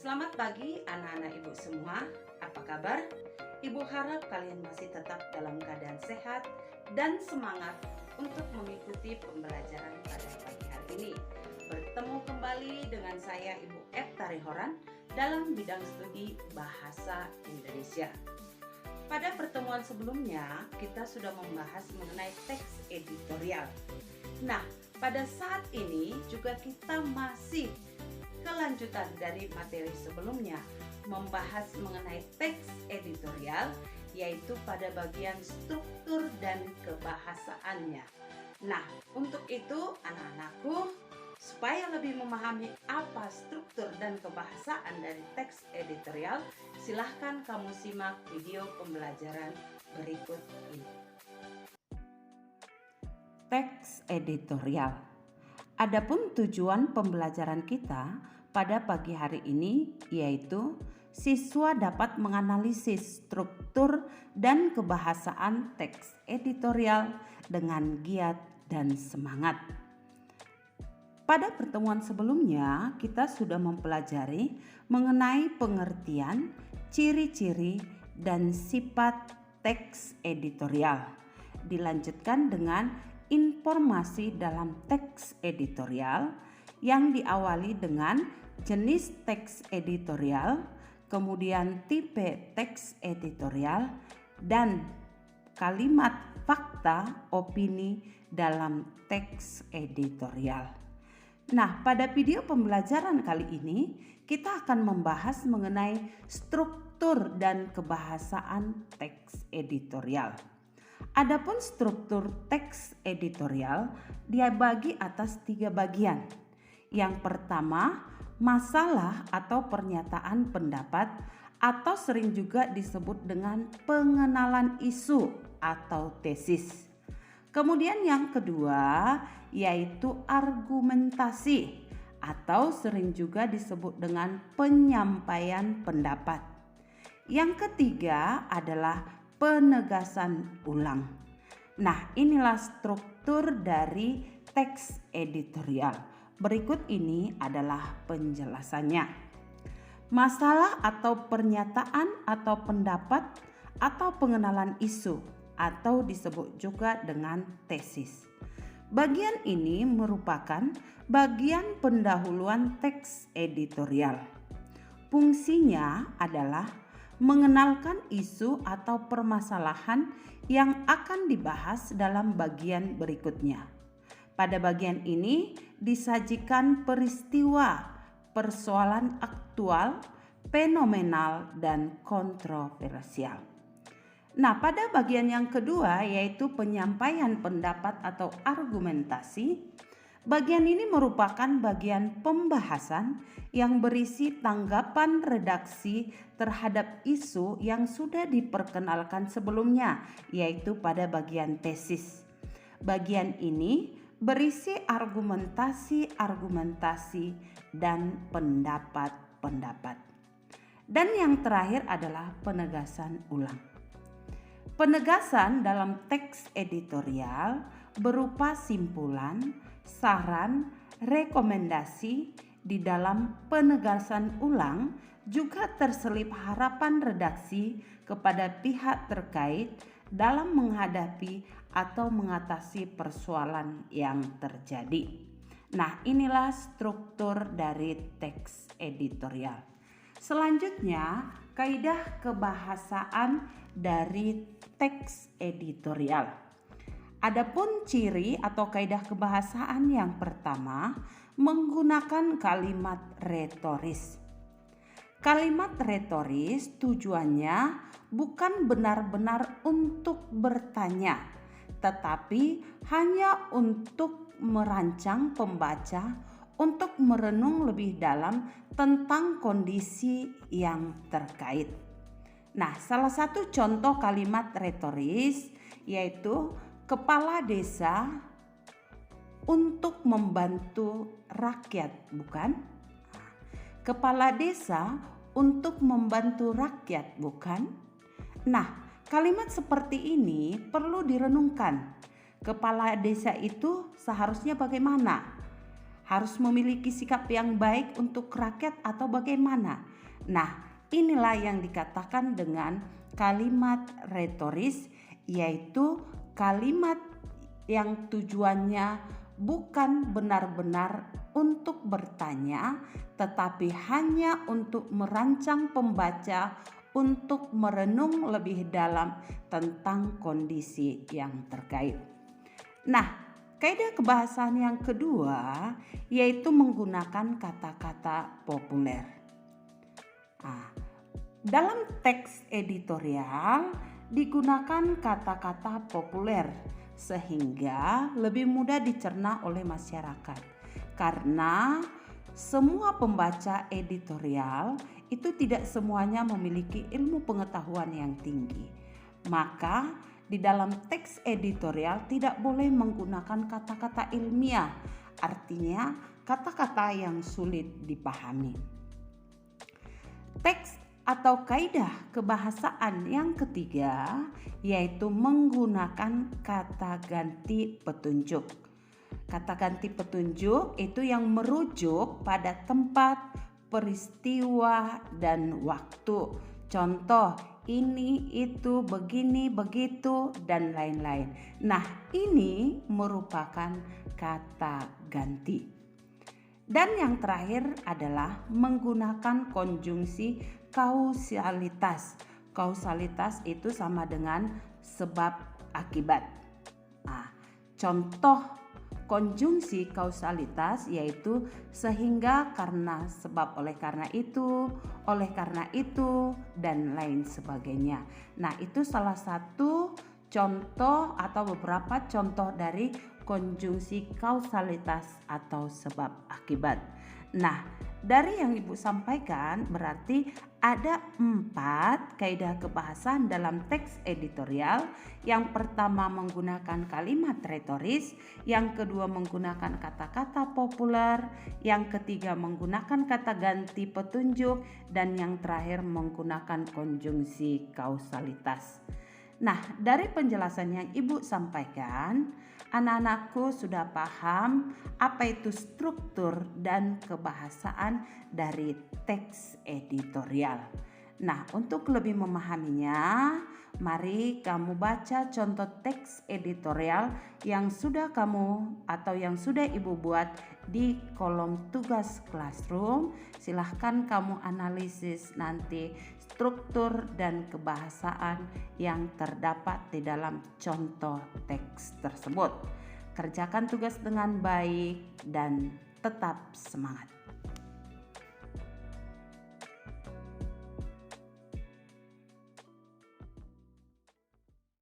Selamat pagi anak-anak ibu semua, apa kabar? Ibu harap kalian masih tetap dalam keadaan sehat dan semangat untuk mengikuti pembelajaran pada pagi hari ini. Bertemu kembali dengan saya Ibu Epta Rihoran dalam bidang studi Bahasa Indonesia. Pada pertemuan sebelumnya kita sudah membahas mengenai teks editorial. Nah, pada saat ini juga kita masih kelanjutan dari materi sebelumnya membahas mengenai teks editorial, yaitu pada bagian struktur dan kebahasaannya. Nah, untuk itu anak-anakku, supaya lebih memahami apa struktur dan kebahasaan dari teks editorial, silahkan kamu simak video pembelajaran berikut ini. Teks editorial. Adapun tujuan pembelajaran kita pada pagi hari ini yaitu siswa dapat menganalisis struktur dan kebahasaan teks editorial dengan giat dan semangat. Pada pertemuan sebelumnya kita sudah mempelajari mengenai pengertian, ciri-ciri, dan sifat teks editorial. Dilanjutkan dengan informasi dalam teks editorial yang diawali dengan jenis teks editorial, kemudian tipe teks editorial, dan kalimat fakta opini dalam teks editorial. Nah, pada video pembelajaran kali ini kita akan membahas mengenai struktur dan kebahasaan teks editorial. Adapun struktur teks editorial dibagi atas 3 bagian. Yang pertama, masalah atau pernyataan pendapat atau sering juga disebut dengan pengenalan isu atau tesis. Kemudian yang kedua yaitu argumentasi atau sering juga disebut dengan penyampaian pendapat. Yang ketiga adalah penegasan ulang. Nah, inilah struktur dari teks editorial. Berikut ini adalah penjelasannya. Masalah atau pernyataan atau pendapat atau pengenalan isu atau disebut juga dengan tesis. Bagian ini merupakan bagian pendahuluan teks editorial. Fungsinya adalah mengenalkan isu atau permasalahan yang akan dibahas dalam bagian berikutnya. Pada bagian ini disajikan peristiwa, persoalan aktual, fenomenal, dan kontroversial. Nah, pada bagian yang kedua yaitu penyampaian pendapat atau argumentasi. Bagian ini merupakan bagian pembahasan yang berisi tanggapan redaksi terhadap isu yang sudah diperkenalkan sebelumnya, yaitu pada bagian tesis. Bagian ini berisi argumentasi dan pendapat-pendapat. Dan yang terakhir adalah penegasan ulang. Penegasan dalam teks editorial berupa simpulan, saran, rekomendasi. Di dalam penegasan ulang juga terselip harapan redaksi kepada pihak terkait dalam menghadapi atau mengatasi persoalan yang terjadi. Nah, inilah struktur dari teks editorial. Selanjutnya, kaidah kebahasaan dari teks editorial. Adapun ciri atau kaidah kebahasaan yang pertama menggunakan kalimat retoris. Kalimat retoris tujuannya bukan benar-benar untuk bertanya, tetapi hanya untuk merancang pembaca untuk merenung lebih dalam tentang kondisi yang terkait. Nah, salah satu contoh kalimat retoris yaitu kepala desa untuk membantu rakyat, bukan? Kepala desa untuk membantu rakyat, bukan? Nah, kalimat seperti ini perlu direnungkan. Kepala desa itu seharusnya bagaimana? harus memiliki sikap yang baik untuk rakyat atau bagaimana? Nah, inilah yang dikatakan dengan kalimat retoris, yaitu kalimat yang tujuannya bukan benar-benar untuk bertanya, tetapi hanya untuk merancang pembaca untuk merenung lebih dalam tentang kondisi yang terkait. Nah, kaidah kebahasaan yang kedua yaitu menggunakan kata-kata populer. Dalam teks editorial digunakan kata-kata populer sehingga lebih mudah dicerna oleh masyarakat. Karena semua pembaca editorial itu tidak semuanya memiliki ilmu pengetahuan yang tinggi. Maka di dalam teks editorial tidak boleh menggunakan kata-kata ilmiah, artinya kata-kata yang sulit dipahami. Teks atau kaidah kebahasaan yang ketiga yaitu menggunakan kata ganti petunjuk. Kata ganti petunjuk itu yang merujuk pada tempat, peristiwa, dan waktu. Contoh, ini, itu, begini, begitu, dan lain-lain. Nah, ini merupakan kata ganti. Dan yang terakhir adalah menggunakan konjungsi kausalitas. Kausalitas itu sama dengan sebab akibat. Contoh konjungsi kausalitas yaitu sehingga, karena, sebab, oleh karena itu, dan lain sebagainya. Nah, itu salah satu contoh atau beberapa contoh dari konjungsi kausalitas atau sebab akibat. Nah, dari yang Ibu sampaikan berarti ada 4 kaidah kebahasaan dalam teks editorial. Yang pertama menggunakan kalimat retoris, yang kedua menggunakan kata-kata populer, yang ketiga menggunakan kata ganti petunjuk, dan yang terakhir menggunakan konjungsi kausalitas. Nah, dari penjelasan yang Ibu sampaikan, anak-anakku sudah paham apa itu struktur dan kebahasaan dari teks editorial. Nah, untuk lebih memahaminya, mari kamu baca contoh teks editorial yang sudah kamu atau yang sudah Ibu buat di kolom tugas classroom. Silahkan kamu analisis nanti struktur dan kebahasaan yang terdapat di dalam contoh teks tersebut. Kerjakan tugas dengan baik dan tetap semangat.